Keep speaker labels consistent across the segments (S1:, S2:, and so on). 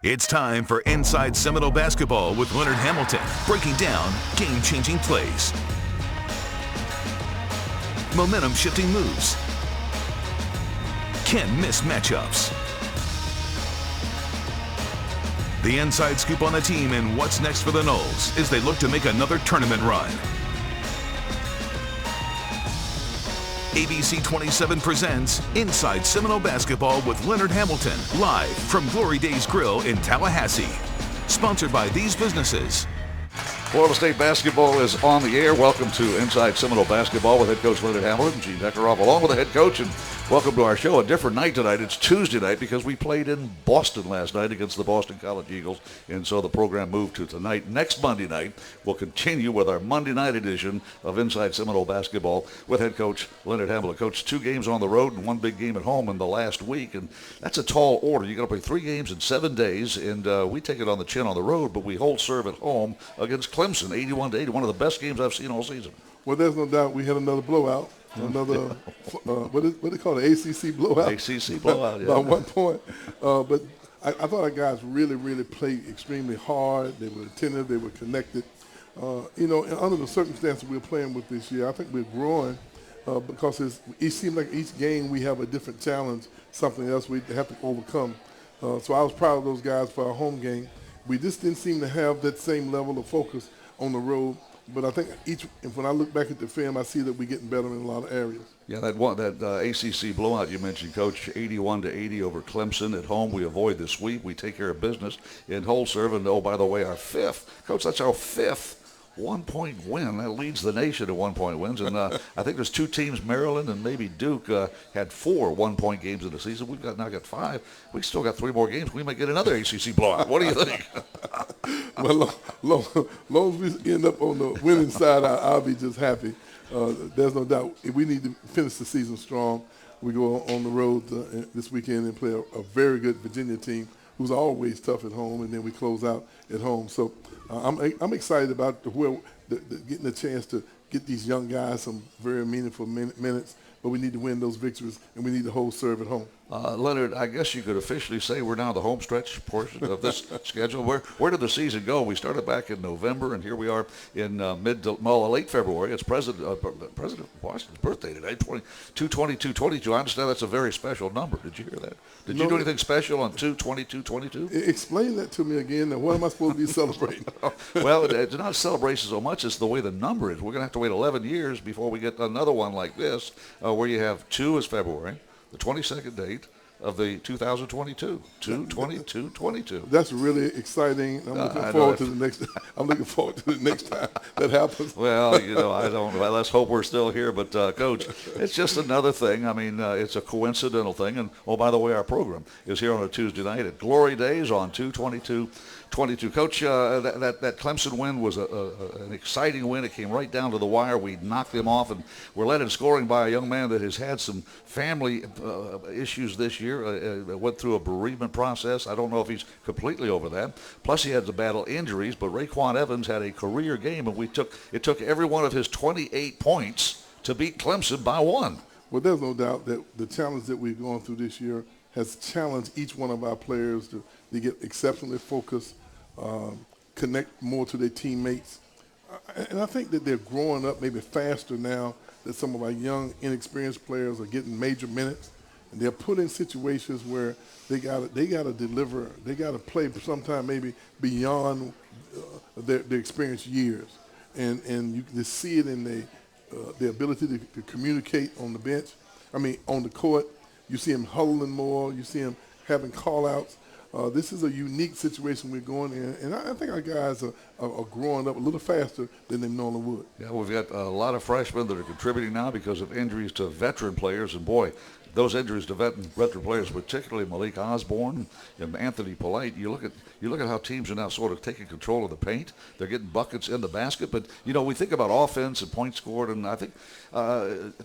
S1: It's time for Inside Seminole-Basketball with Leonard Hamilton, breaking down game-changing plays, momentum-shifting moves, can't-miss matchups, the inside scoop on the team and what's next for the Noles as they look to make another tournament run. ABC 27 presents Inside Seminole-Basketball with Leonard Hamilton, live from Glory Days Grill in Tallahassee. Sponsored by these businesses.
S2: Florida State basketball is on the air. Welcome to Inside Seminole-Basketball with head coach Leonard Hamilton, Gene Deckeroff, along with the head coach, and welcome to our show. A different night tonight. It's Tuesday night because we played in Boston last night against the Boston College Eagles, and so the program moved to tonight. Next Monday night, we'll continue with our Monday night edition of Inside Seminole-Basketball with head coach Leonard Hamilton. Coach, 2 games on the road and 1 big game at home in the last week, and that's a tall order. You got to play 3 games in 7 days, and we take it on the chin on the road, but we hold serve at home against Clemson, 81-80, one of the best games I've seen all season.
S3: Well, there's no doubt we had another blowout. Another, what do they call it, ACC blowout?
S2: ACC blowout, yeah.
S3: By 1 point. But I thought our guys really played extremely hard. They were attentive. They were connected. Under the circumstances we're playing with this year, I think we're growing because it seems like each game we have a different challenge, something else we have to overcome. So I was proud of those guys for our home game. We just didn't seem to have that same level of focus on the road. But I think when I look back at the film, I see that we're getting better in a lot of areas. Yeah,
S2: that ACC blowout you mentioned, Coach, 81-80 over Clemson. At home, we avoid the sweep. We take care of business in whole serve. And, oh, by the way, our 5th. Coach, that's our 5th 1-point win. That leads the nation to 1-point wins. And I think there's 2 teams, Maryland and maybe Duke, had 4 1-point games in the season. We've now got 5. We still got 3 more games. We might get another ACC blowout. What do you think?
S3: Well, long as we end up on the winning side, I'll be just happy. There's no doubt. If we need to finish the season strong, we go on the road this weekend and play a very good Virginia team who's always tough at home, and then we close out at home. So I'm excited about getting a chance to get these young guys some very meaningful minutes, but we need to win those victories, and we need to hold serve at home.
S2: Leonard, I guess you could officially say we're now the home stretch portion of this schedule. Where did the season go? We started back in November, and here we are in late February. It's President Washington's birthday today, 2/22/22. I understand that's a very special number. Did you hear that? Did you do anything special on 2/22/22?
S3: Explain that to me again. Now, what am I supposed to be celebrating?
S2: Well, it's not a celebration so much as the way the number is. We're going to have to wait 11 years before we get another one like this, where you have 2 is February, the 22nd date of the 2022, 2/22/22.
S3: That's really exciting. I'm looking forward to the next time that happens.
S2: Well, I don't know. Let's hope we're still here. But, Coach, it's just another thing. I mean, it's a coincidental thing. And, oh, by the way, our program is here on a Tuesday night at Glory Days on 2/22/22. Coach, that Clemson win was an exciting win. It came right down to the wire. We knocked them off, and we're led in scoring by a young man that has had some family issues this year. Went through a bereavement process. I don't know if he's completely over that. Plus, he had to battle injuries, but Raquan Evans had a career game, and it took every one of his 28 points to beat Clemson by 1.
S3: Well, there's no doubt that the challenge that we've gone through this year has challenged each one of our players to get exceptionally focused, connect more to their teammates. And I think that they're growing up maybe faster now that some of our young, inexperienced players are getting major minutes. And they're put in situations where they gotta deliver. They gotta play sometime maybe beyond their experienced years, and you can just see it in their ability to communicate on the bench. I mean, on the court, you see them huddling more. You see them having call-outs. This is a unique situation we're going in, and I think our guys are growing up a little faster than they normally would.
S2: Yeah, we've got a lot of freshmen that are contributing now because of injuries to veteran players, and boy, those injuries to veteran players, particularly Malik Osborne and Anthony Polite, you look at how teams are now sort of taking control of the paint. They're getting buckets in the basket. But, we think about offense and points scored, and I think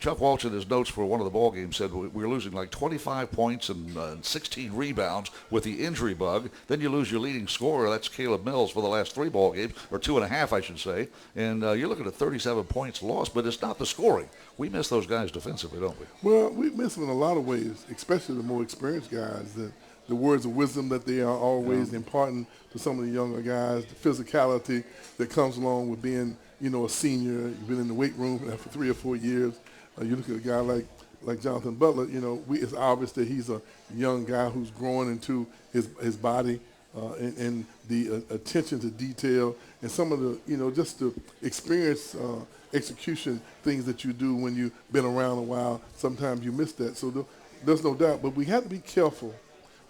S2: Chuck Walsh in his notes for one of the ball games said we were losing like 25 points and 16 rebounds with the injury bug. Then you lose your leading scorer, that's Caleb Mills, for the last 3 ball games, or 2.5, I should say. And you're looking at 37 points lost, but it's not the scoring. We miss those guys defensively, don't we?
S3: Well, we miss them in a lot of ways, especially the more experienced guys that the words of wisdom that they are always imparting to some of the younger guys, the physicality that comes along with being, a senior. You've been in the weight room for 3 or 4 years. You look at a guy like Jonathan Butler, it's obvious that he's a young guy who's growing into his body and the attention to detail and some of the, just the experience execution things that you do when you've been around a while. Sometimes you miss that. So there's no doubt. But we have to be careful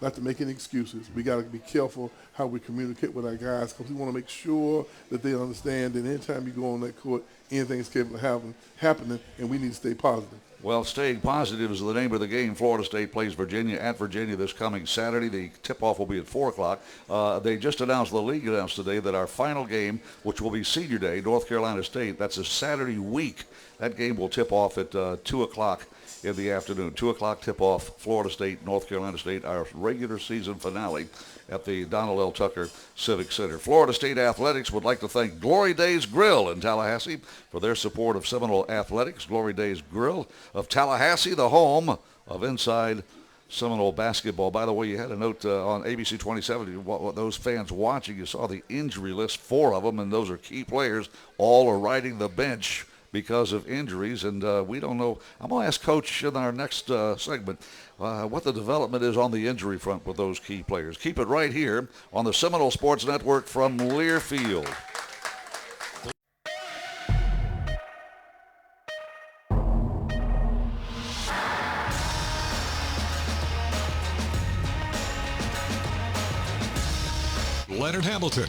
S3: not to make any excuses. We got to be careful how we communicate with our guys because we want to make sure that they understand that anytime you go on that court, anything is capable of happening, and we need to stay positive.
S2: Well, staying positive is the name of the game. Florida State plays Virginia at Virginia this coming Saturday. The tip-off will be at 4 o'clock. They just announced, the league announced today, that our final game, which will be Senior Day, North Carolina State, that's a Saturday week. That game will tip off at 2 o'clock in the afternoon. 2 o'clock tip-off, Florida State, North Carolina State, our regular season finale at the Donald L. Tucker Civic Center. Florida State Athletics would like to thank Glory Days Grill in Tallahassee for their support of Seminole Athletics. Glory Days Grill of Tallahassee, the home of Inside-Seminole-Basketball. By the way, you had a note on ABC 27, what those fans watching, you saw the injury list, 4 of them, and those are key players. All are riding the bench because of injuries, and we don't know. I'm going to ask Coach in our next segment what the development is on the injury front with those key players. Keep it right here on the Seminole Sports Network from Learfield.
S4: Leonard Hamilton.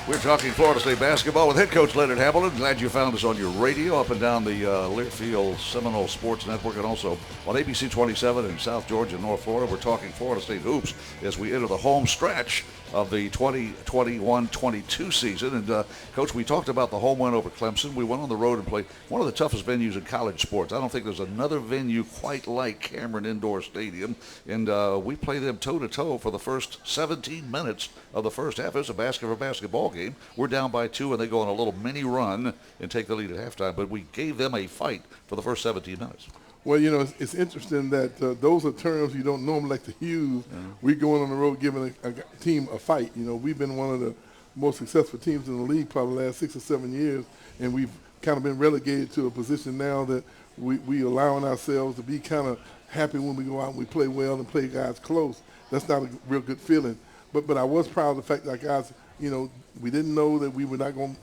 S2: We're talking Florida State basketball with head coach Leonard Hamilton. Glad you found us on your radio up and down the Learfield Seminole Sports Network and also on ABC 27 in South Georgia and North Florida. We're talking Florida State hoops as we enter the home stretch of the 2021-22 season. And, Coach, we talked about the home win over Clemson. We went on the road and played one of the toughest venues in college sports. I don't think there's another venue quite like Cameron Indoor Stadium. And we played them toe-to-toe for the first 17 minutes of the first half. It was a basketball game. We're down by 2, and they go on a little mini run and take the lead at halftime. But we gave them a fight for the first 17 minutes.
S3: Well, it's interesting that those are terms you don't normally like to use. Yeah. We're going on the road giving a team a fight. We've been one of the most successful teams in the league probably the last 6 or 7 years, and we've kind of been relegated to a position now that we allowing ourselves to be kind of happy when we go out and we play well and play guys close. That's not a real good feeling. But I was proud of the fact that our guys, we didn't know that we were not going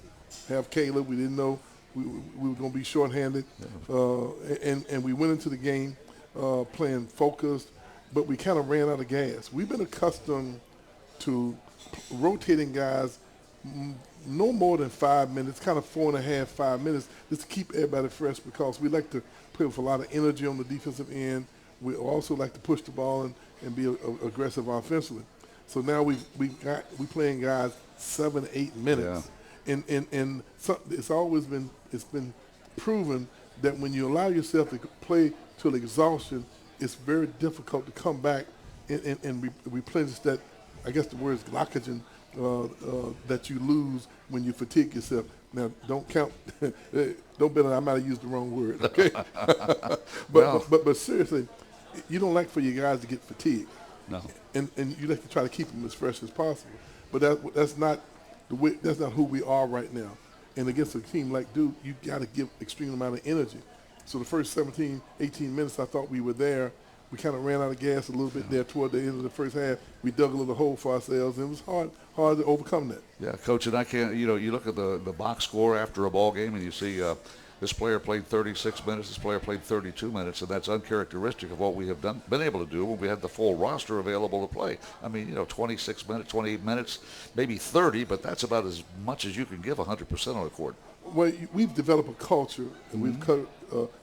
S3: to have Caleb. We didn't know we were going to be shorthanded, and we went into the game playing focused, but we kind of ran out of gas. We've been accustomed to rotating guys no more than 5 minutes, kind of 4.5, 5 minutes, just to keep everybody fresh because we like to play with a lot of energy on the defensive end. We also like to push the ball and be aggressive offensively. So now we playing guys 7, 8 minutes. Yeah. And so it's been proven that when you allow yourself to play to exhaustion, it's very difficult to come back and replenish that, I guess the word is glycogen, that you lose when you fatigue yourself. Now, don't count, don't bet on, I might have used the wrong word, okay? but seriously, you don't like for your guys to get fatigued.
S2: No.
S3: And you like to try to keep them as fresh as possible. But that's not the way. That's not who we are right now. And against a team like Duke, you got to give extreme amount of energy. So the first 17, 18 minutes, I thought we were there. We kind of ran out of gas a little bit there toward the end of the first half. We dug a little hole for ourselves, and it was hard to overcome that.
S2: Yeah, Coach, and I can't. You look at the box score after a ball game, and you see. This player played 36 minutes. This player played 32 minutes, and that's uncharacteristic of what we have been able to do when we had the full roster available to play. I mean, 26 minutes, 28 minutes, maybe 30, but that's about as much as you can give 100% on the court.
S3: Well, we've developed a culture, and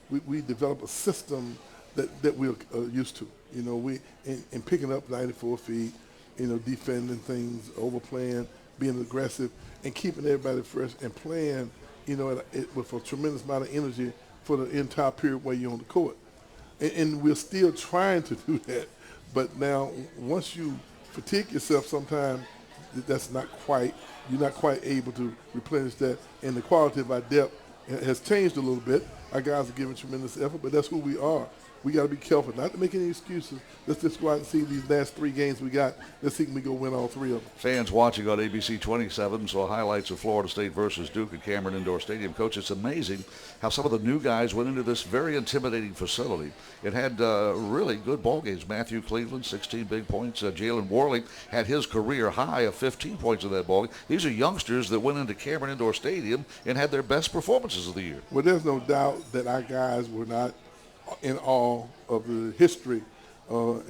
S3: we developed a system that we're used to. We in picking up 94 feet, defending things, overplaying, being aggressive, and keeping everybody fresh and playing. With a tremendous amount of energy for the entire period where you're on the court. And we're still trying to do that. But now, once you fatigue yourself sometimes, you're not quite able to replenish that. And the quality of our depth has changed a little bit. Our guys are giving tremendous effort, but that's who we are. We got to be careful not to make any excuses. Let's just go out and see these last 3 games we got. Let's see if we go win all 3 of them.
S2: Fans watching on ABC 27 saw highlights of Florida State versus Duke at Cameron Indoor Stadium. Coach, it's amazing how some of the new guys went into this very intimidating facility. It had really good ball games. Matthew Cleveland, 16 big points. Jalen Worley had his career high of 15 points in that ball game. These are youngsters that went into Cameron Indoor Stadium and had their best performances of the year.
S3: Well, there's no doubt that our guys were not in awe of the history of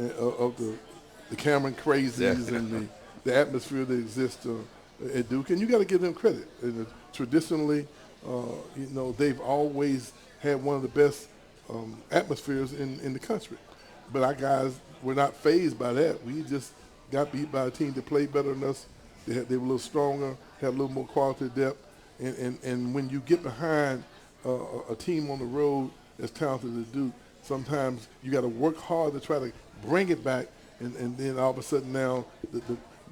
S3: the Cameron crazies and the atmosphere that exists at Duke, and you got to give them credit. And traditionally, they've always had one of the best atmospheres in the country. But our guys were not fazed by that. We just got beat by a team that played better than us. They were a little stronger, had a little more quality depth, and when you get behind a team on the road as talented as Duke, sometimes you got to work hard to try to bring it back, and then all of a sudden now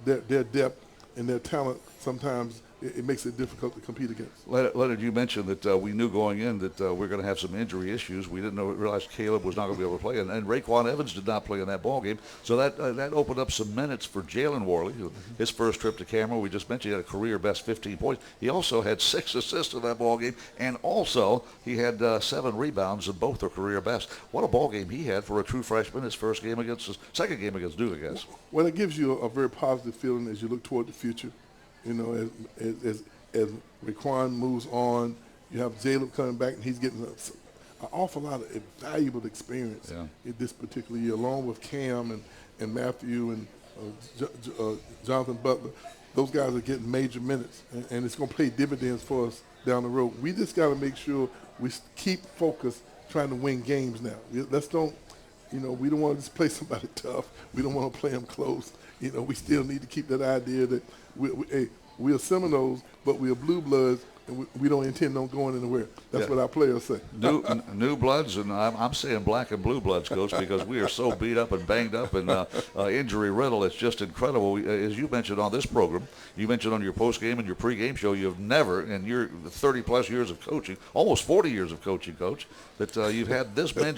S3: their depth and their talent, sometimes it makes it difficult to compete against.
S2: Leonard, you mentioned that we knew going in that we're going to have some injury issues. We didn't realize Caleb was not going to be able to play, and Raekwon Evans did not play in that ball game. So that opened up some minutes for Jalen Worley, his first trip to Cameron. We just mentioned he had a career best 15 points. He also had 6 assists in that ball game, and also he had 7 rebounds in both their career best. What a ball game he had for a true freshman. His second game against Duke, I guess.
S3: Well, it gives you a very positive feeling as you look toward the future. As Raekwon moves on, you have Jaleb coming back, and he's getting an awful lot of valuable experience in this particular year, along with Cam and Matthew and Jonathan Butler. Those guys are getting major minutes, and it's going to pay dividends for us down the road. We just got to make sure we keep focused trying to win games now. Let's don't, we don't want to just play somebody tough. We don't want to play them close. We still need to keep that idea that we are Seminoles, but we are blue bloods, and we don't intend on going anywhere. That's what our players say.
S2: New bloods, and I'm saying black and blue bloods, Coach, because we are so beat up and banged up and injury riddled. It's just incredible. As you mentioned on this program, you mentioned on your post-game and your pre-game show, you've never, in your 30-plus years of coaching, almost 40 years of coaching, Coach, that you've had this many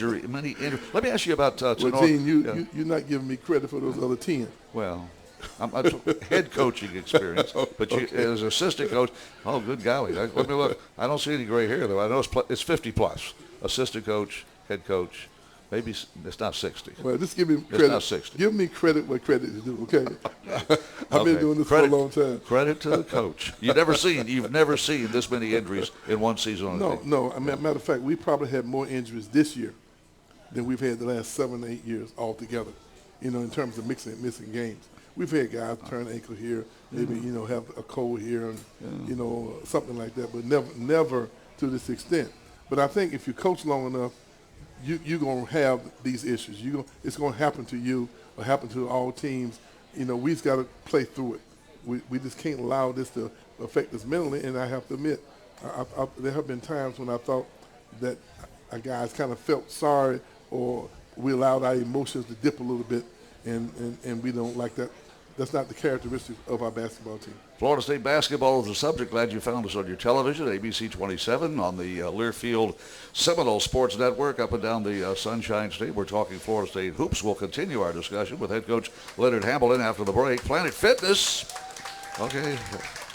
S2: injuries. Let me ask you about Tenor.
S3: Well, Gene, you're not giving me credit for those other 10.
S2: Well, I'm head coaching experience, but you, as assistant coach, oh, good golly. Let me look. I don't see any gray hair, though. I know it's 50-plus. Assistant coach, head coach. Maybe it's not 60.
S3: Well, just give me credit.
S2: It's not 60.
S3: Give me credit where credit is due, okay? I've been doing this for a long time.
S2: Credit to the coach. You've never seen this many injuries in one season.
S3: No. Matter of fact, we probably had more injuries this year than we've had the last 7 or 8 years altogether, in terms of missing games. We've had guys turn ankle here, maybe, have a cold here, and, something like that, but never to this extent. But I think if you coach long enough, you're going to have these issues. It's going to happen to you or happen to all teams. We've got to play through it. We just can't allow this to affect us mentally, and I have to admit, there have been times when I thought that our guys kind of felt sorry, or we allowed our emotions to dip a little bit, and we don't like that. That's not the characteristic of our basketball team.
S2: Florida State basketball is the subject. Glad you found us on your television, ABC 27, on the Learfield Seminole Sports Network up and down the Sunshine State. We're talking Florida State hoops. We'll continue our discussion with head coach Leonard Hamilton after the break. Planet Fitness. Okay.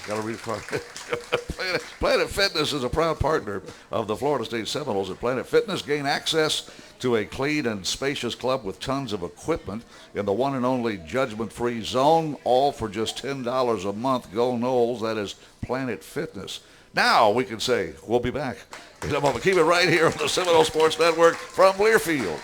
S2: Got to read it. Planet Fitness is a proud partner of the Florida State Seminoles. At Planet Fitness, gain access to a clean and spacious club with tons of equipment in the one and only judgment-free zone, all for just $10 a month. Go Noles. That is Planet Fitness. Now we can say we'll be back in a moment. Keep it right here on the Seminole Sports Network from Learfield.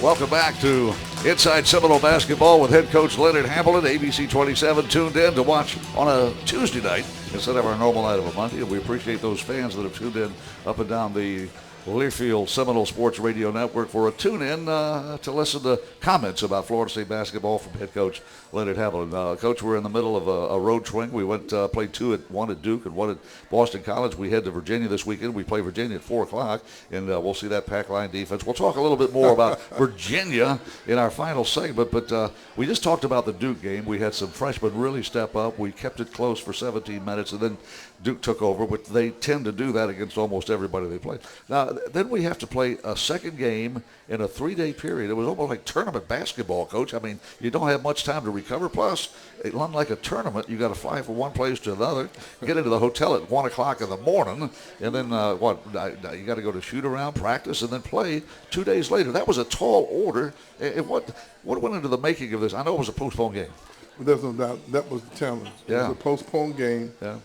S2: Welcome back to Inside Seminole-Basketball with head coach Leonard Hamilton. ABC 27 tuned in to watch on a Tuesday night instead of our normal night of a Monday. And we appreciate those fans that have tuned in up and down the Learfield Seminole Sports Radio Network for a tune-in to listen to comments about Florida State basketball from head coach Leonard Hamilton. Coach, we're in the middle of a road swing. We went played one at Duke and one at Boston College. We head to Virginia this weekend. We play Virginia at 4 o'clock, and we'll see that pack line defense. We'll talk a little bit more about Virginia in our final segment, but we just talked about the Duke game. We had some freshmen really step up. We kept it close for 17 minutes, and then Duke took over, but they tend to do that against almost everybody they play. Now, then we have to play a second game in a 3-day period. It was almost like tournament basketball, Coach. I mean, you don't have much time to recover. Plus, unlike a tournament, you got to fly from one place to another, get into the hotel at 1 o'clock in the morning, and then you got to go to shoot around, practice, and then play 2 days later. That was a tall order. What went into the making of this? I know it was a postponed game.
S3: There's no doubt that was the challenge.
S2: Yeah.
S3: It was a postponed game.
S2: Yeah.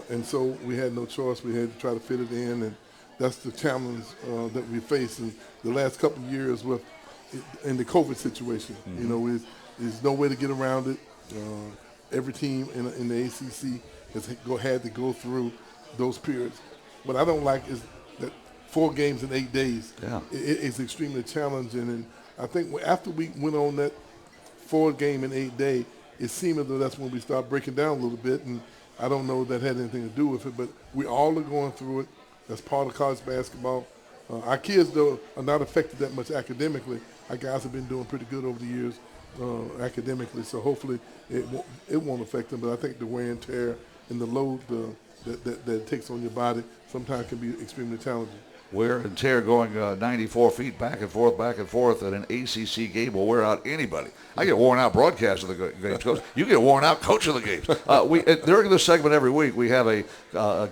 S3: And so we had no choice. We had to try to fit it in, and that's the challenge that we face in the last couple of years in the COVID situation. Mm-hmm. You know, there's no way to get around it. Every team in the ACC has had to go through those periods. What I don't like is that 4 games in 8 days.
S2: Yeah.
S3: It's extremely challenging, and I think after we went on that 4 game in 8 day, it seemed as though that's when we start breaking down a little bit, and I don't know if that had anything to do with it, but we all are going through it. That's part of college basketball. Our kids, though, are not affected that much academically. Our guys have been doing pretty good over the years academically, so hopefully it won't affect them. But I think the wear and tear and the load that it takes on your body sometimes can be extremely challenging.
S2: Wear and tear going 94 feet back and forth at an ACC game will wear out anybody. I get worn out broadcasting the games, Coach. You get worn out coaching the games. During this segment every week, we have a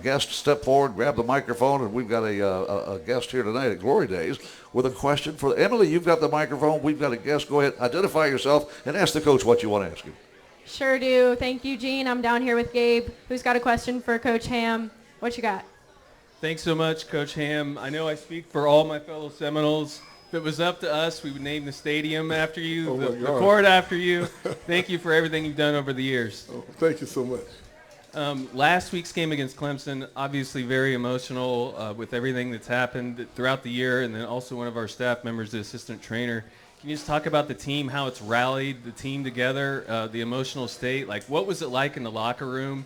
S2: guest step forward, grab the microphone, and we've got a guest here tonight at Glory Days with a question for Emily. You've got the microphone. We've got a guest. Go ahead, identify yourself, and ask the coach what you want to ask him.
S5: Sure do. Thank you, Gene. I'm down here with Gabe, who's got a question for Coach Ham. What you got?
S6: Thanks so much, Coach Ham. I know I speak for all my fellow Seminoles. If it was up to us, we would name the stadium after you, the court after you. Thank you for everything you've done over the years.
S3: Oh, thank you so much.
S6: Last week's game against Clemson, obviously very emotional with everything that's happened throughout the year, and then also one of our staff members, the assistant trainer. Can you just talk about the team, how it's rallied the team together, the emotional state? Like, what was it like in the locker room?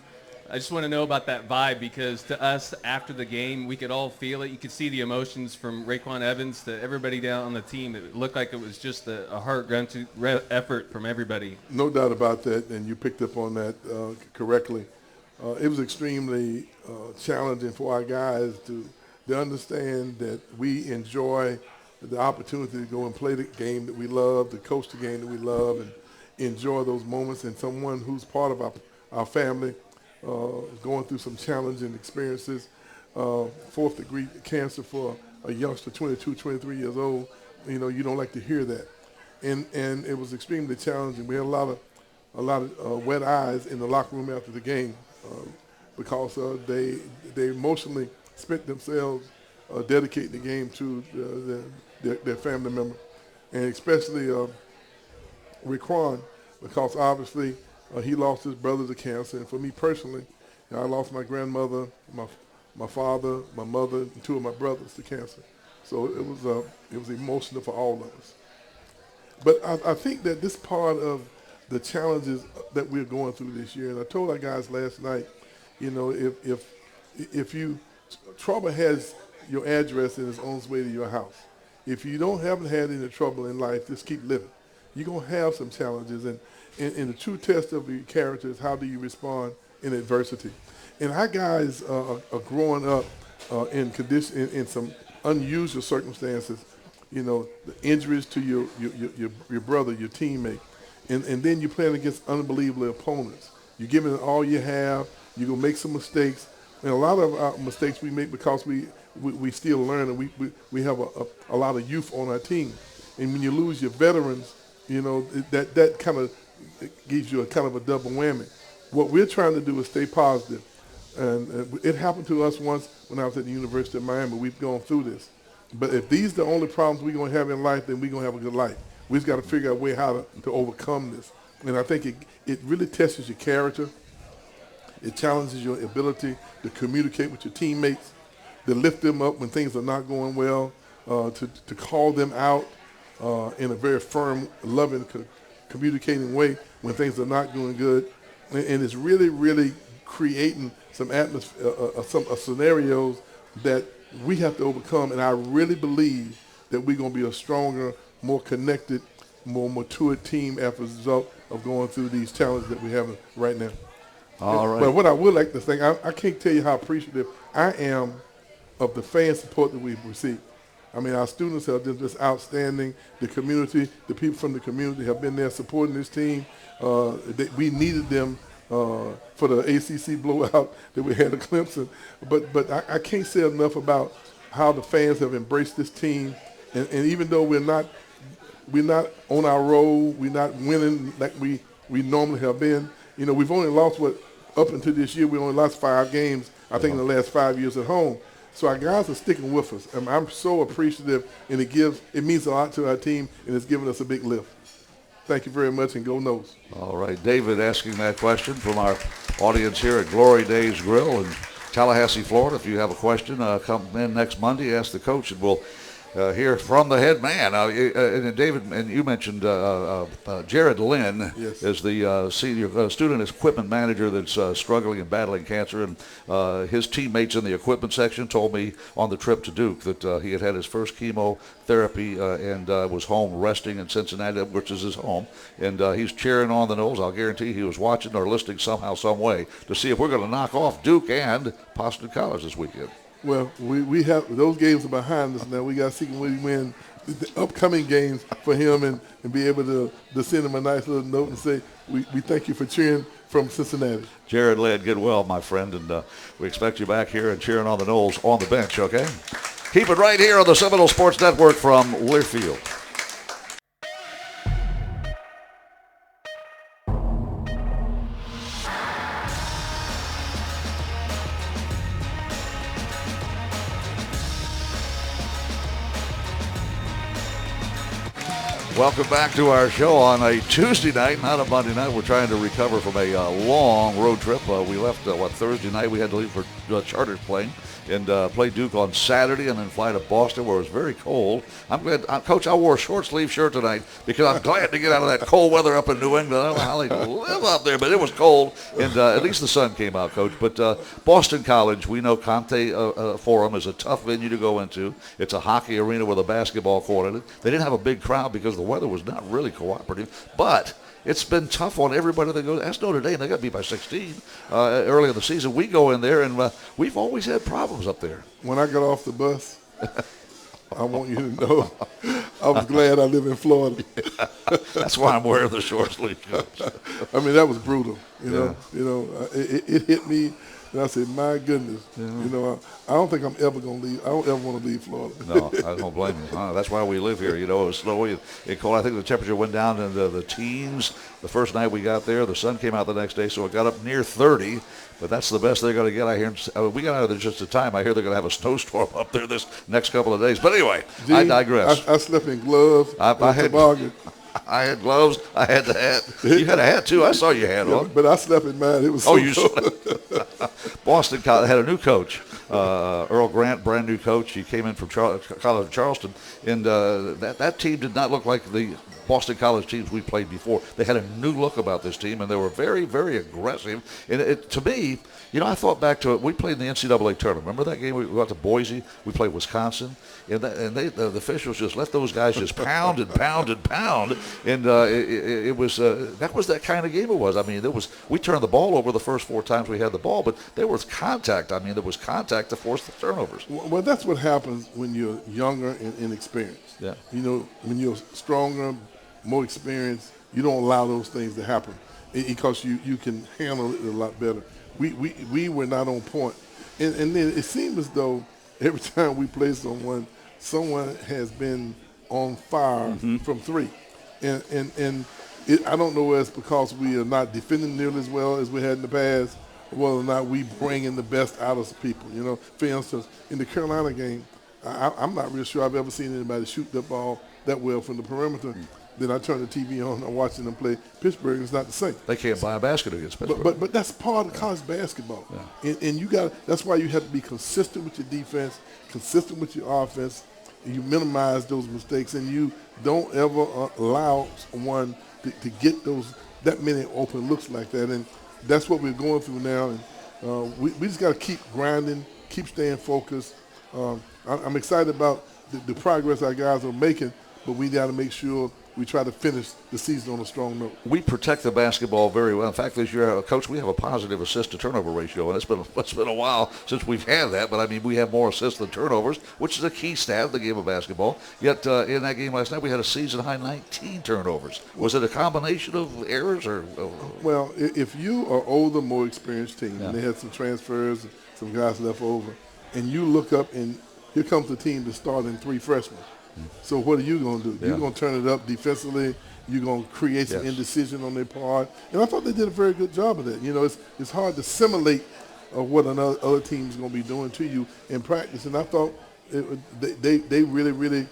S6: I just want to know about that vibe, because to us, after the game, we could all feel it. You could see the emotions from Raekwon Evans to everybody down on the team. It looked like it was just a heart-wrenching effort from everybody.
S3: No doubt about that, and you picked up on that correctly. It was extremely challenging for our guys to understand that we enjoy the opportunity to go and play the game that we love, to coach the game that we love, and enjoy those moments. And someone who's part of our family, going through some challenging experiences, 4th degree cancer for a youngster, 22, 23 years old. You know, you don't like to hear that, and it was extremely challenging. We had a lot of wet eyes in the locker room after the game because they emotionally spent themselves dedicating the game to their family member, and especially Raekwon, because obviously he lost his brother to cancer, and for me personally, I lost my grandmother, my father, my mother, and 2 of my brothers to cancer. So it was emotional for all of us. But I think that this part of the challenges that we're going through this year, and I told our guys last night, you know, if trouble has your address and it's on its way to your house. If you haven't had any trouble in life, just keep living. You're going to have some challenges, and the true test of your character is how do you respond in adversity. And our guys are growing up in some unusual circumstances. You know, the injuries to your brother, your teammate, and then you're playing against unbelievable opponents. You're giving it all you have. You're gonna make some mistakes, and a lot of our mistakes we make because we still learn, and we have a lot of youth on our team. And when you lose your veterans, you know, that kind of gives you a kind of a double whammy. What we're trying to do is stay positive. And it happened to us once when I was at the University of Miami. We've gone through this. But if these are the only problems we're going to have in life, then we're going to have a good life. We just got to figure out a way how to overcome this. And I think it really tests your character. It challenges your ability to communicate with your teammates. lift them up when things are not going well, to call them out in a very firm, loving, communicating way when things are not doing good. And it's really, really creating some atmosphere, some scenarios that we have to overcome. And I really believe that we're going to be a stronger, more connected, more mature team as a result of going through these challenges that we're having right now.
S2: All right.
S3: But what I would like to think, I can't tell you how appreciative I am of the fan support that we've received. I mean, our students have been just outstanding. The community, the people from the community have been there supporting this team. We needed them for the ACC blowout that we had at Clemson. But I can't say enough about how the fans have embraced this team. And even though we're not on our road, we're not winning like we normally have been. You know, we've only lost up until this year, we only lost 5 games, I think, in the last 5 years at home. So our guys are sticking with us. And I'm so appreciative, and it means a lot to our team, and it's given us a big lift. Thank you very much, and go Notes.
S2: All right, David asking that question from our audience here at Glory Days Grill in Tallahassee, Florida. If you have a question, come in next Monday, ask the coach, and we'll hear from the head man. And David, and you mentioned Jared Lynn is the senior student equipment manager that's struggling and battling cancer. And his teammates in the equipment section told me on the trip to Duke that he had his first chemotherapy and was home resting in Cincinnati, which is his home. And he's cheering on the Noles. I'll guarantee he was watching or listening somehow, some way to see if we're going to knock off Duke and Boston College this weekend.
S3: Well, we have those games are behind us now. We got to see can we win the upcoming games for him and be able to send him a nice little note and say we thank you for cheering from Cincinnati.
S2: Jared Lynn, get well, my friend, and we expect you back here and cheering on the Noles on the bench, okay? Keep it right here on the Seminole Sports Network from Learfield. Welcome back to our show on a Tuesday night, not a Monday night. We're trying to recover from a long road trip. We left, Thursday night. We had to leave for charter plane and play Duke on Saturday and then fly to Boston where it was very cold. I'm glad, Coach, I wore a short-sleeve shirt tonight because I'm glad to get out of that cold weather up in New England. I don't know how they live up there, but it was cold, and at least the sun came out, Coach. But Boston College, we know Conte Forum is a tough venue to go into. It's a hockey arena with a basketball court in it. They didn't have a big crowd because the weather was not really cooperative, but it's been tough on everybody that goes. Ask Notre Dame, they got beat by 16 early in the season. We go in there, and we've always had problems up there.
S3: When I got off the bus, I want you to know I was glad I live in Florida.
S2: That's why I'm wearing the short sleeve coats.
S3: I mean, that was brutal. You know, it hit me. And I said, my goodness, you know, I don't think I'm ever going to leave. I don't ever want to leave Florida.
S2: No, I don't blame you. That's why we live here. You know, it was snowy and cold. I think the temperature went down into the teens the first night we got there. The sun came out the next day, so it got up near 30. But that's the best they're going to get. I hear we got out of there just in time. I hear they're going to have a snowstorm up there this next couple of days. But anyway,
S3: Gene,
S2: I digress.
S3: I slept in gloves.
S2: I had gloves. I had the hat. You had a hat, too. I saw your hat on.
S3: But I slept in mine. It was so
S2: cold. Boston College had a new coach, Earl Grant, brand new coach. He came in from College of Charleston. And that team did not look like the Boston College teams we played before. They had a new look about this team, and they were very, very aggressive. And to me, you know, I thought back to it. We played in the NCAA tournament. Remember that game? We went to Boise. We played Wisconsin. And the officials just let those guys just pound and pound and pound. And it was that was that kind of game it was. I mean, we turned the ball over the first 4 times we had the ball, but there was contact. I mean, there was contact to force the turnovers.
S3: Well, that's what happens when you're younger and inexperienced.
S2: Yeah.
S3: You know, when you're stronger, more experienced, you don't allow those things to happen because you can handle it a lot better. We were not on point. And then it seemed as though every time we play someone has been on fire from 3. And I don't know if it's because we are not defending nearly as well as we had in the past, or whether or not we bring in the best out of people. You know, for instance, in the Carolina game, I'm not real sure I've ever seen anybody shoot the ball that well from the perimeter. then I turn the TV on, I'm watching them play Pittsburgh, and it's not the same.
S2: They can't buy a basket against Pittsburgh.
S3: But that's part of college basketball. Yeah. And that's why you have to be consistent with your defense, consistent with your offense, and you minimize those mistakes, and you don't ever allow one to get that many open looks like that. And that's what we're going through now. And we just got to keep grinding, keep staying focused. I'm excited about the progress our guys are making, but we got to make sure we try to finish the season on a strong note.
S2: We protect the basketball very well. In fact, this year, Coach, we have a positive assist-to-turnover ratio, and it's been a while since we've had that. But, I mean, we have more assists than turnovers, which is a key stat of the game of basketball. Yet in that game last night, we had a season-high 19 turnovers. Was it a combination of errors?
S3: Well, if you are older, more experienced team, and they had some transfers, some guys left over, and you look up and here comes the team that's starting 3 freshmen. So what are you going to do? You're going to turn it up defensively. You're going to create some indecision on their part. And I thought they did a very good job of that. You know, it's hard to simulate what other team's going to be doing to you in practice. And I thought they really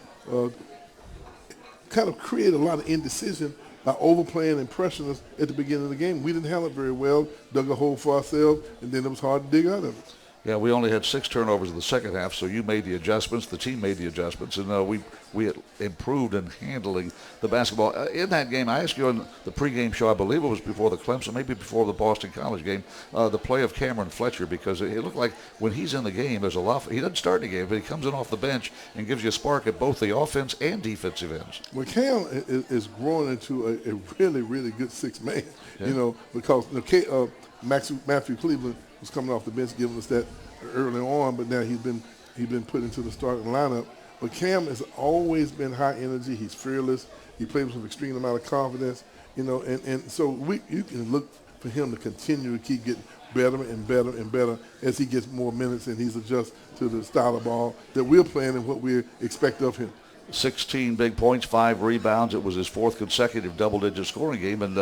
S3: kind of created a lot of indecision by overplaying and pressuring us at the beginning of the game. We didn't handle it very well, dug a hole for ourselves, and then it was hard to dig out of it.
S2: Yeah, we only had 6 turnovers in the second half, so you made the adjustments. The team made the adjustments, and we had improved in handling the basketball. In that game, I asked you on the pregame show, I believe it was before the Clemson, maybe before the Boston College game, the play of Cameron Fletcher, because it looked like when he's in the game, there's a lot. He doesn't start the game, but he comes in off the bench and gives you a spark at both the offense and defensive ends.
S3: Well, Cam is growing into a really good 6 man, you know, because Matthew Cleveland was coming off the bench giving us that early on, but now he's been put into the starting lineup. But Cam has always been high energy. He's fearless. He plays with an extreme amount of confidence, you know, and so you can look for him to continue to keep getting better and better and better as he gets more minutes and he's adjusted to the style of ball that we're playing and what we expect of him.
S2: 16 big points, 5 rebounds. It was his 4th consecutive double-digit scoring game, and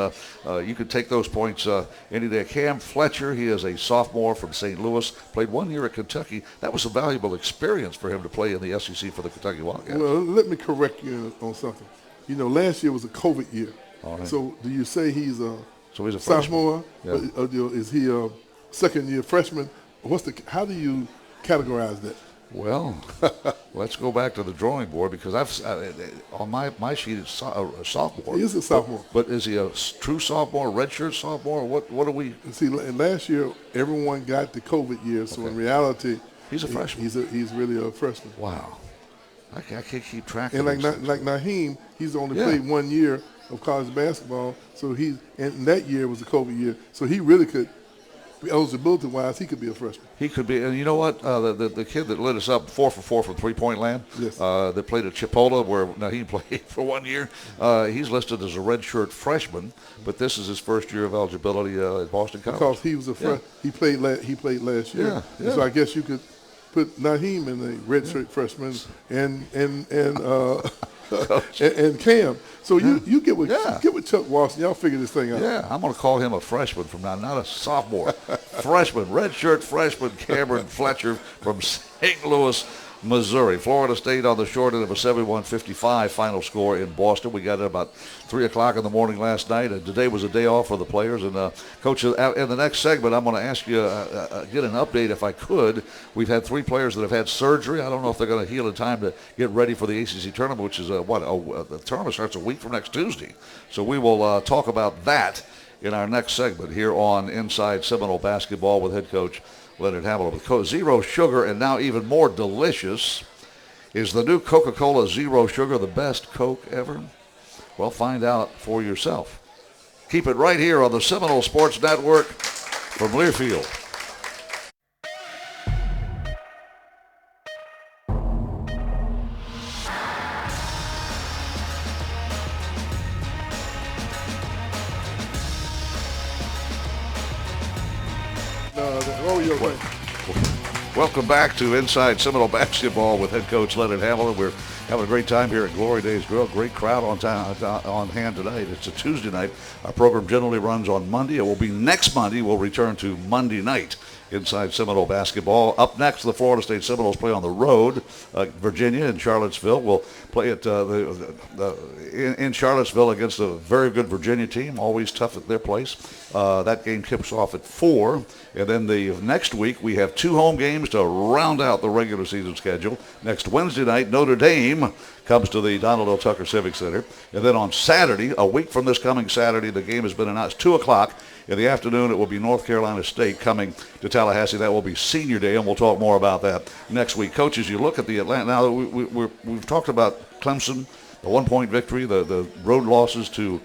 S2: you could take those points any day. Cam Fletcher, he is a sophomore from St. Louis, played 1 year at Kentucky. That was a valuable experience for him to play in the SEC for the Kentucky Wildcats.
S3: Well, let me correct you on something. You know, last year was a COVID year.
S2: All right.
S3: So do you say he's a
S2: freshman.
S3: sophomore?
S2: Yeah.
S3: Or is he a second-year freshman? How do you categorize that?
S2: Well, let's go back to the drawing board because on my sheet it's a sophomore.
S3: He is a sophomore.
S2: But is he a true sophomore, redshirt sophomore? What are we?
S3: See, last year everyone got the COVID year, so in reality,
S2: he's a freshman.
S3: He's really a freshman.
S2: Wow, I can't keep track.
S3: And like Naheem, he's only played 1 year of college basketball, so and that year was a COVID year, so he really could. Eligibility-wise, he could be a freshman.
S2: He could be, and you know what? The kid that lit us up 4 for 4 from three-point land, that played at Chipola, where Naheem played for 1 year. He's listed as a redshirt freshman, but this is his first year of eligibility at Boston College.
S3: Because he was he played last year. Yeah. So I guess you could put Naheem in the redshirt freshman and Cam. So you get with Chuck Watson. Y'all figure this thing out.
S2: Yeah, I'm going to call him a freshman from now, not a sophomore. Freshman, redshirt freshman Cameron Fletcher from St. Louis, Missouri. Florida State on the short end of a 71-55 final score in Boston. We got it about 3 o'clock in the morning last night, and today was a day off for the players. And, Coach, in the next segment, I'm going to ask you, get an update if I could. We've had 3 players that have had surgery. I don't know if they're going to heal in time to get ready for the ACC tournament, which is, the tournament starts a week from next Tuesday. So we will talk about that in our next segment here on Inside Seminole Basketball with head coach Leonard Hamilton. Zero sugar, and now even more delicious. Is the new Coca-Cola Zero Sugar the best Coke ever? Well, find out for yourself. Keep it right here on the Seminole Sports Network from Learfield. Welcome back to Inside Seminole Basketball with head coach Leonard Hamilton. We're having a great time here at Glory Days Grill. Great crowd on hand tonight. It's a Tuesday night. Our program generally runs on Monday. It will be next Monday. We'll return to Monday night Inside-Seminole-Basketball. Up next, the Florida State Seminoles play on the road. Virginia and Charlottesville will play at in Charlottesville against a very good Virginia team, always tough at their place. That game kicks off at 4. And then the next week, we have 2 home games to round out the regular season schedule. Next Wednesday night, Notre Dame comes to the Donald L. Tucker Civic Center. And then on Saturday, a week from this coming Saturday, the game has been announced, 2 o'clock. In the afternoon, it will be North Carolina State coming to Tallahassee. That will be Senior Day, and we'll talk more about that next week. Coaches, you look at the Atlanta. Now, we've talked about Clemson, the 1-point victory, the road losses to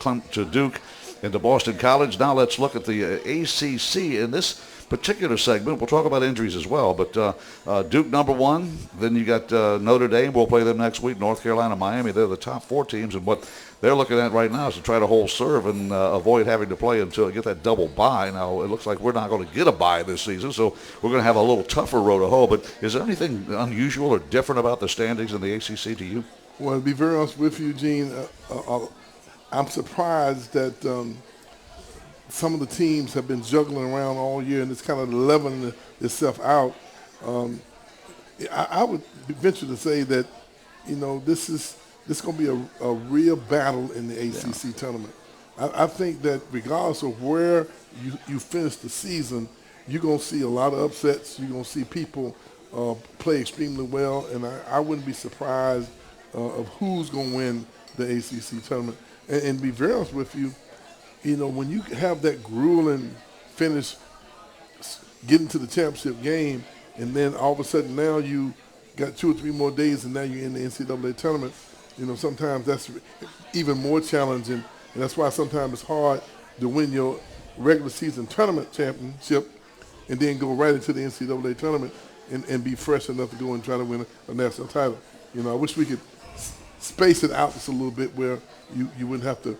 S2: Duke and to Boston College. Now let's look at the ACC in this particular segment. We'll talk about injuries as well, but Duke number 1. Then you got Notre Dame. We'll play them next week. North Carolina, Miami. They're the top 4 teams, and what they're looking at right now is to try to hold serve and avoid having to play until get that double bye. Now, it looks like we're not going to get a bye this season, so we're going to have a little tougher road to hoe. But is there anything unusual or different about the standings in the ACC to you?
S3: Well, to be very honest with you, Gene, I'm surprised that some of the teams have been juggling around all year, and it's kind of leveling itself out. I would venture to say that, this is going to be a real battle in the ACC tournament. I think that regardless of where you finish the season, you're going to see a lot of upsets. You're going to see people play extremely well, and I wouldn't be surprised of who's going to win the ACC tournament. And to be very honest with you, when you have that grueling finish, getting to the championship game, and then all of a sudden now you got 2 or 3 more days, and now you're in the NCAA tournament, sometimes that's even more challenging, and that's why sometimes it's hard to win your regular season tournament championship and then go right into the NCAA tournament and be fresh enough to go and try to win a national title. I wish we could space it out just a little bit where you wouldn't have to,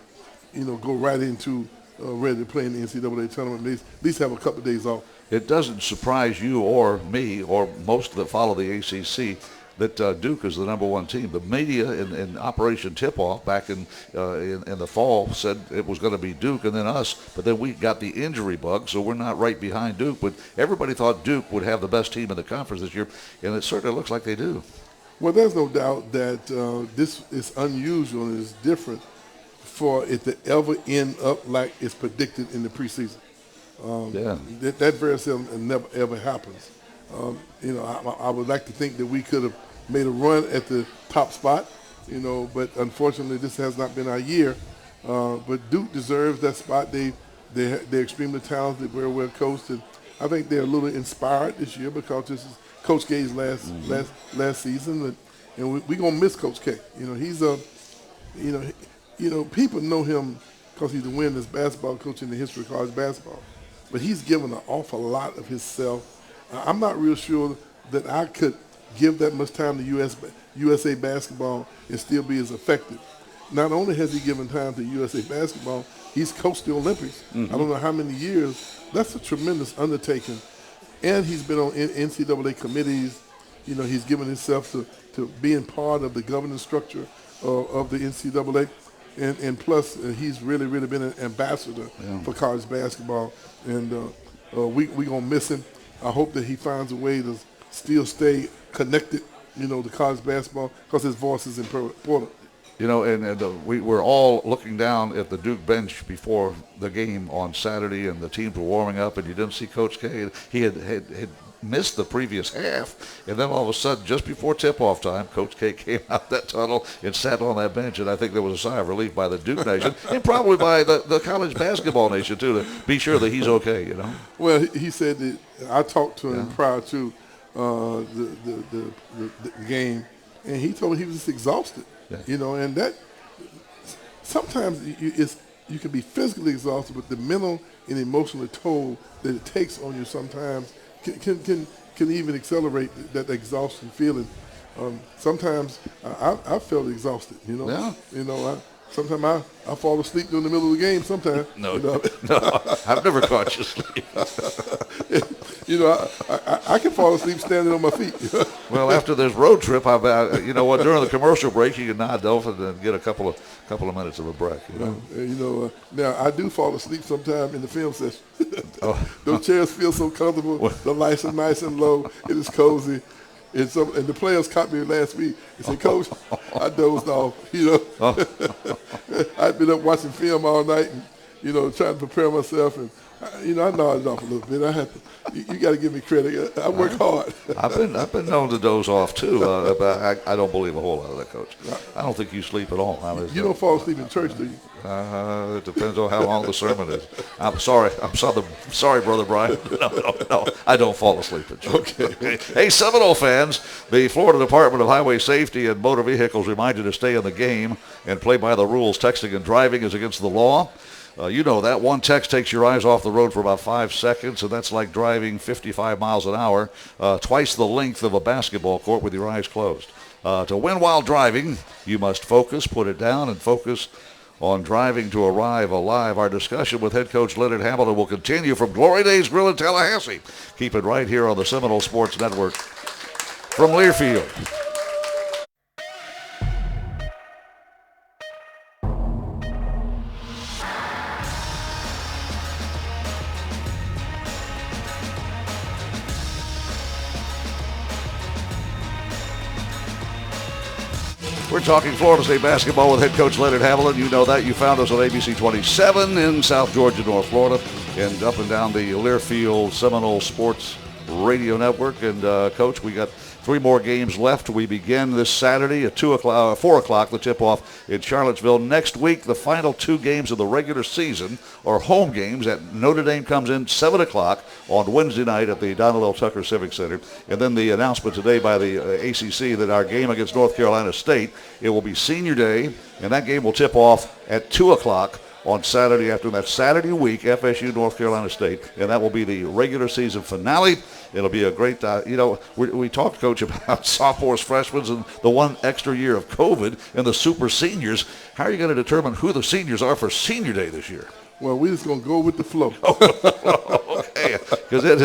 S3: go right into ready to play in the NCAA tournament. At least have a couple of days off. It
S2: doesn't surprise you or me or most that follow the ACC that Duke is the number 1 team. The media in Operation Tip-Off back in the fall said it was going to be Duke and then us, but then we got the injury bug, so we're not right behind Duke. But everybody thought Duke would have the best team in the conference this year, and it certainly looks like they do.
S3: Well, there's no doubt that this is unusual and is different for it to ever end up like it's predicted in the preseason. That very seldom never ever happens. I would like to think that we could have made a run at the top spot, but unfortunately this has not been our year. But Duke deserves that spot. They're extremely talented, very well coached, and I think they're a little inspired this year because this is Coach K's last season, and we're gonna miss Coach K. He's people know him because he's the winningest basketball coach in the history of college basketball, but he's given an awful lot of himself. I'm not real sure that I could give that much time to USA basketball and still be as effective. Not only has he given time to USA basketball, he's coached the Olympics. I don't know how many years. That's a tremendous undertaking. And he's been on NCAA committees. He's given himself to being part of the governing structure of the NCAA. And plus, he's really, really been an ambassador for college basketball. And we're going to miss him. I hope that he finds a way to still stay connected, to college basketball because his voice is important.
S2: We're all looking down at the Duke bench before the game on Saturday, and the teams were warming up, and you didn't see Coach K. He had missed the previous half, and then all of a sudden, just before tip-off time, Coach K came out that tunnel and sat on that bench, and I think there was a sigh of relief by the Duke Nation, and probably by the college basketball nation, too, to be sure that he's okay,
S3: Well, he said that I talked to him prior to the game, and he told me he was just exhausted. And that sometimes you can be physically exhausted, but the mental and emotional toll that it takes on you sometimes can even accelerate that exhaustion feeling. Sometimes I felt exhausted, sometimes I fall asleep during the middle of the game sometimes.
S2: No, I've never caught you asleep.
S3: You know, I can fall asleep standing on my feet.
S2: Well, after this road trip, you know what? During the commercial break, you can nod off and get a couple of minutes of a break.
S3: Now I do fall asleep sometime in the film session. Those chairs feel so comfortable. The lights are nice and low. It is cozy. And the players caught me last week. They said, "Coach, I dozed off." I'd been up watching film all night and trying to prepare myself and. I nodded off a little bit. I had to. You got to give me credit. I work hard.
S2: I've been known to doze off too, but I don't believe a whole lot of that, Coach. I don't think you sleep at all.
S3: You don't fall asleep in church, do you?
S2: It depends on how long the sermon is. I'm sorry, Brother Brian. No, I don't fall asleep in church. Okay. Hey, Seminole fans, the Florida Department of Highway Safety and Motor Vehicles remind you to stay in the game and play by the rules. Texting and driving is against the law. You know that. One text takes your eyes off the road for about 5 seconds, and that's like driving 55 miles an hour, twice the length of a basketball court with your eyes closed. To win while driving, you must focus, put it down, and focus on driving to arrive alive. Our discussion with head coach Leonard Hamilton will continue from Glory Days Grill in Tallahassee. Keep it right here on the Seminole Sports Network from Learfield. We're talking Florida State basketball with head coach Leonard Hamilton. You know that. You found us on ABC 27 in South Georgia, North Florida, and up and down the Learfield Seminole Sports Radio Network. And, Coach, we got 3 more games left. We begin this Saturday at 4 o'clock, the tip-off in Charlottesville. Next week, the final 2 games of the regular season are home games. Notre Dame comes in 7 o'clock on Wednesday night at the Donald L. Tucker Civic Center. And then the announcement today by the ACC that our game against North Carolina State, it will be Senior Day, and that game will tip off at 2 o'clock on Saturday afternoon. That Saturday week, FSU, North Carolina State, and that will be the regular season finale. It'll be a great, we talked, Coach, about sophomores, freshmen, and the 1 extra year of COVID and the super seniors. How are you going to determine who the seniors are for Senior Day this year?
S3: Well, we're just going to go with the flow.
S2: Okay, because it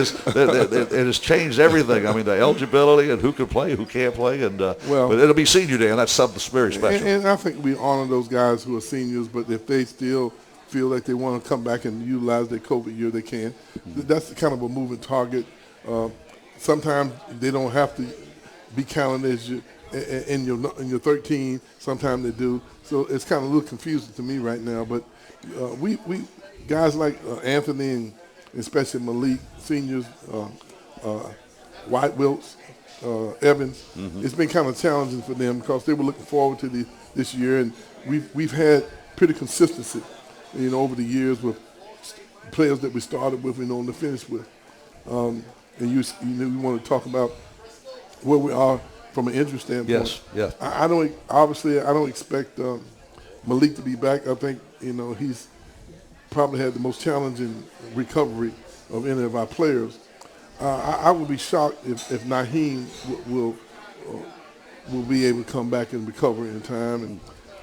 S2: has changed everything. I mean, the eligibility and who can play, who can't play, and but it'll be Senior Day, and that's something very special.
S3: And I think we honor those guys who are seniors, but if they still feel like they want to come back and utilize their COVID year, they can. That's kind of a moving target. Sometimes they don't have to be counted as in your 13. Sometimes they do. So it's kind of a little confusing to me right now. But we guys like Anthony and especially Malik, seniors, White Wilts, Evans. It's been kind of challenging for them because they were looking forward to this year, and we've had pretty consistency, over the years with players that we started with and on to finish with. And you want to talk about where we are from an injury standpoint.
S2: Yes, yeah.
S3: I don't expect Malik to be back. I think he's probably had the most challenging recovery of any of our players. I would be shocked if Naheem will be able to come back and recover in time. And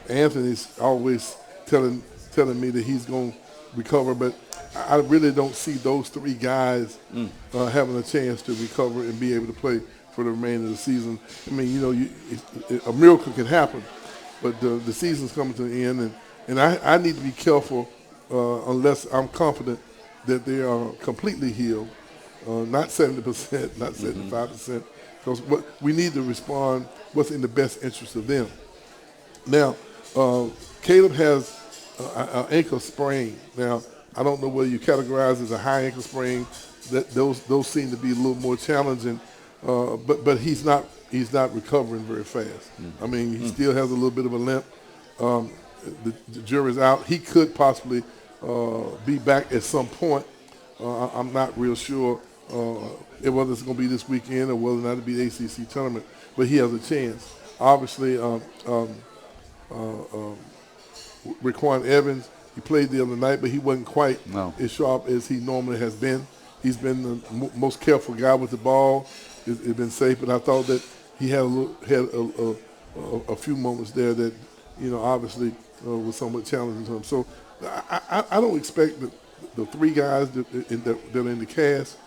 S3: Anthony's always telling me that he's going to recover, but I really don't see those 3 guys having a chance to recover and be able to play for the remainder of the season. I mean, a miracle can happen, but the season's coming to an end, and I need to be careful unless I'm confident that they are completely healed, not 70%, not 75%, because we need to respond what's in the best interest of them. Now, Caleb has an ankle sprain. Now, I don't know whether you categorize as a high ankle sprain. That those seem to be a little more challenging, but he's not recovering very fast. I mean, he still has a little bit of a limp. The jury's out. He could possibly be back at some point. I'm not real sure whether it's going to be this weekend or whether or not it'll be the ACC tournament, but he has a chance. Obviously, Raquan Evans, he played the other night, but he wasn't quite as sharp as he normally has been. He's been the most careful guy with the ball. It's been safe, but I thought that he had a few moments there that, obviously was somewhat challenging to him. So I don't expect the 3 guys that are in the cast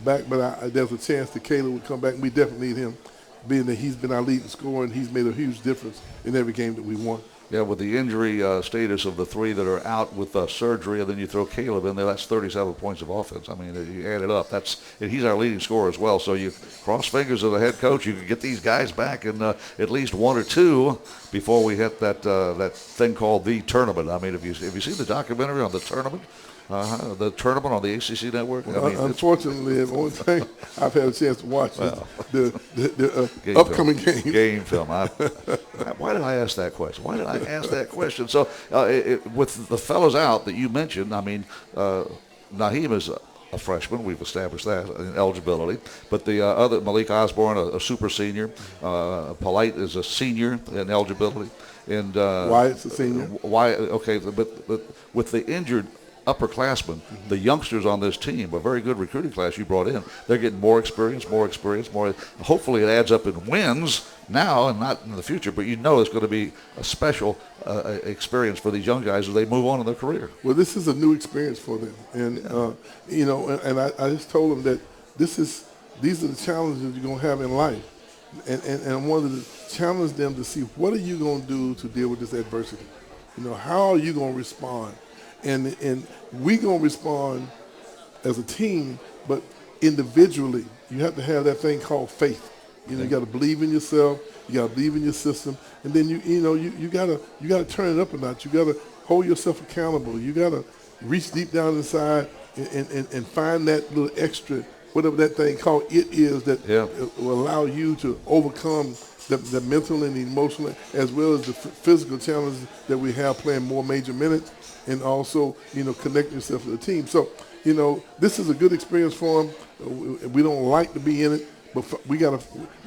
S3: back, but there's a chance that Caleb would come back, and we definitely need him, being that he's been our leading scorer, and he's made a huge difference in every game that we won.
S2: Yeah, with the injury status of the three that are out with surgery, and then you throw Caleb in there, that's 37 points of offense. I mean, you add it up. And he's our leading scorer as well. So you cross fingers as the head coach, you can get these guys back in at least one or two before we hit that thing called the tournament. I mean, have you seen the documentary on the tournament? The tournament on the ACC network? I mean,
S3: unfortunately, the only thing I've had a chance to watch is the upcoming game.
S2: Game film. Why did I ask that question? So with the fellows out that you mentioned, I mean, Naheem is a freshman. We've established that in eligibility. But the other, Malik Osborne, a super senior. Polite is a senior in eligibility. And
S3: Wyatt's a senior.
S2: Okay, but with the injured upperclassmen, the youngsters on this team, a very good recruiting class you brought in, they're getting more experience. Hopefully it adds up in wins now and not in the future, but it's going to be a special experience for these young guys as they move on in their career.
S3: Well, this is a new experience for them. And, and I just told them that these are the challenges you're going to have in life. And I wanted to challenge them to see, what are you going to do to deal with this adversity? How are you going to respond? And we're going to respond as a team, but individually, you have to have that thing called faith. You got to believe in yourself. You got to believe in your system, and then you got to turn it up a notch. You got to hold yourself accountable. You got to reach deep down inside and find that little extra, whatever that thing called it is, that will allow you to overcome the mental and emotional, as well as the physical challenges that we have playing more major minutes, and also, connect yourself to the team. So, this is a good experience for them. We don't like to be in it, but we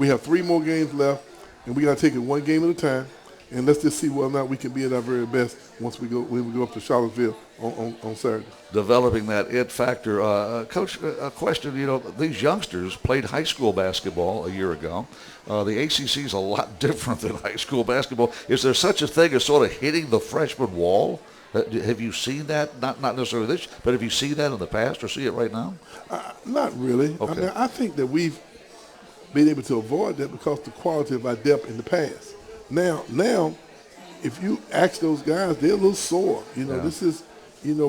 S3: have 3 more games left, and we got to take it one game at a time, and let's just see whether or not we can be at our very best when we go up to Charlottesville on Saturday.
S2: Developing that it factor. Coach, a question, these youngsters played high school basketball a year ago. The ACC is a lot different than high school basketball. Is there such a thing as sort of hitting the freshman wall? Have you seen that? Not necessarily this, but have you seen that in the past or see it right now?
S3: Not really.
S2: Okay.
S3: I mean, I think that we've been able to avoid that because the quality of our depth in the past. Now, if you ask those guys, they're a little sore. This is,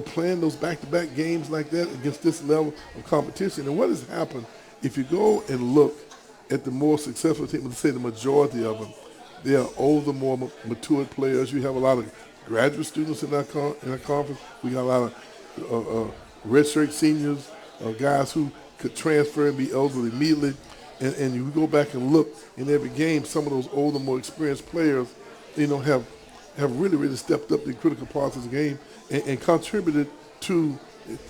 S3: playing those back-to-back games like that against this level of competition. And what has happened, if you go and look at the more successful teams, let's say the majority of them, they are older, more matured players. You have a lot of graduate students in our conference. We got a lot of redshirt seniors, guys who could transfer and be eligible immediately. And you go back and look in every game, some of those older, more experienced players, have really, really stepped up the critical parts of the game and contributed to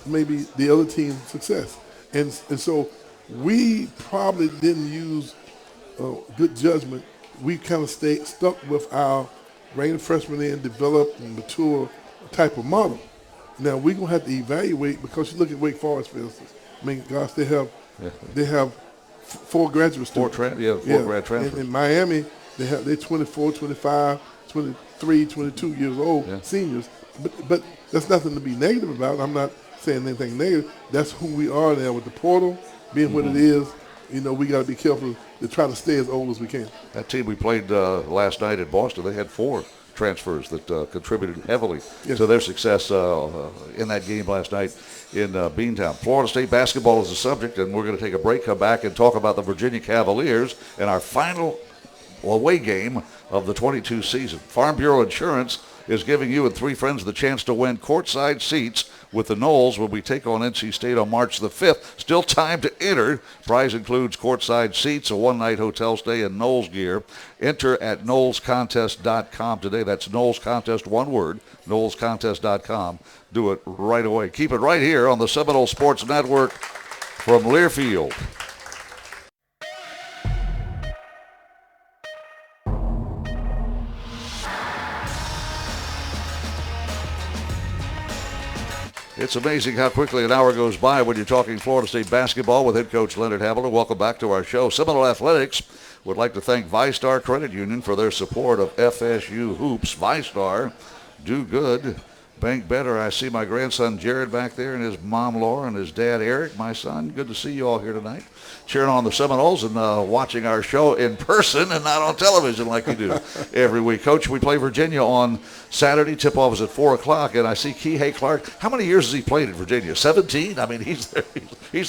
S3: maybe the other team's success. And so we probably didn't use good judgment. We kind of stayed stuck with our bring the freshmen in, develop and mature type of model. Now we're gonna have to evaluate, because you look at Wake Forest, for instance. I mean, gosh, they have 4 graduate students.
S2: Four grad transfers.
S3: In Miami, they're 24, 25, 23, 22 years old, seniors. But that's nothing to be negative about. I'm not saying anything negative. That's who we are now with the portal being what it is. We got to be careful to try to stay as old as we can. That
S2: team we played last night at Boston, they had 4 transfers that contributed heavily to their success in that game last night in Beantown. Florida State basketball is the subject, and we're going to take a break, come back, and talk about the Virginia Cavaliers and our final away game of the 22 season. Farm Bureau Insurance is giving you and 3 friends the chance to win courtside seats with the Noles when we take on NC State on March the 5th. Still time to enter. Prize includes courtside seats, a one-night hotel stay, and Noles gear. Enter at NolesContest.com today. That's Noles Contest, one word, NolesContest.com. Do it right away. Keep it right here on the Seminole Sports Network from Learfield. It's amazing how quickly an hour goes by when you're talking Florida State basketball with head coach Leonard Hamilton. Welcome back to our show. Seminole Athletics would like to thank ViStar Credit Union for their support of FSU Hoops. ViStar, do good, Bank better. I see my grandson Jared back there and his mom Laura and his dad Eric, my son. Good to see you all here tonight, cheering on the Seminoles and watching our show in person and not on television like you do every week. Coach, we play Virginia on Saturday. Tip-off is at 4 o'clock, and I see Kihei Clark. How many years has he played at Virginia? 17? I mean, he's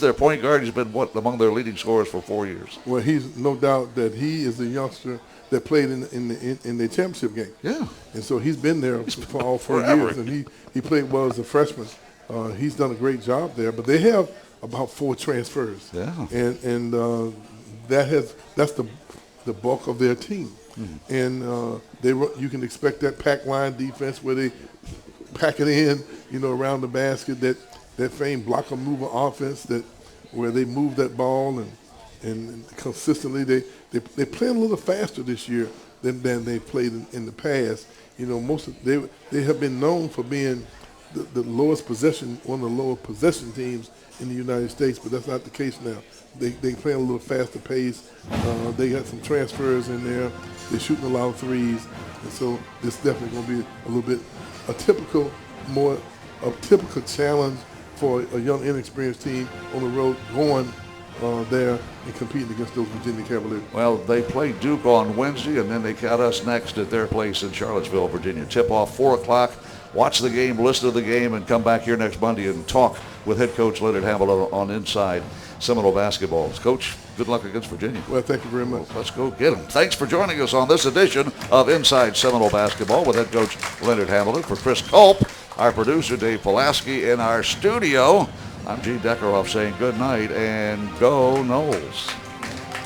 S2: their point guard. He's been, among their leading scorers for 4 years.
S3: Well, he's no doubt that he is the youngster that played in the championship game.
S2: Yeah.
S3: And so he's been there for all 4
S2: forever.
S3: years, and he played well as a freshman. He's done a great job there, but they have about 4 transfers.
S2: Yeah.
S3: And that's the bulk of their team. And you can expect that pack line defense where they pack it in, around the basket, that famed blocker mover offense where they move that ball and consistently they play a little faster this year than they played in the past. They have been known for being the lowest possession, one of the lower possession teams in the United States, but that's not the case now. They play a little faster pace. They got some transfers in there. They're shooting a lot of threes, and so it's definitely going to be a little bit a typical challenge for a young, inexperienced team on the road going there and competing against those Virginia Cavaliers.
S2: Well, they play Duke on Wednesday, and then they got us next at their place in Charlottesville, Virginia. Tip-off 4 o'clock. Watch the game, listen to the game, and come back here next Monday and talk with head coach Leonard Hamilton on Inside Seminole-Basketball. Coach, good luck against Virginia.
S3: Well, thank you very much.
S2: Let's go get them. Thanks for joining us on this edition of Inside Seminole-Basketball with head coach Leonard Hamilton. For Chris Culp, our producer Dave Pulaski, in our studio, I'm Gene Deckerhoff saying good night and go Noles.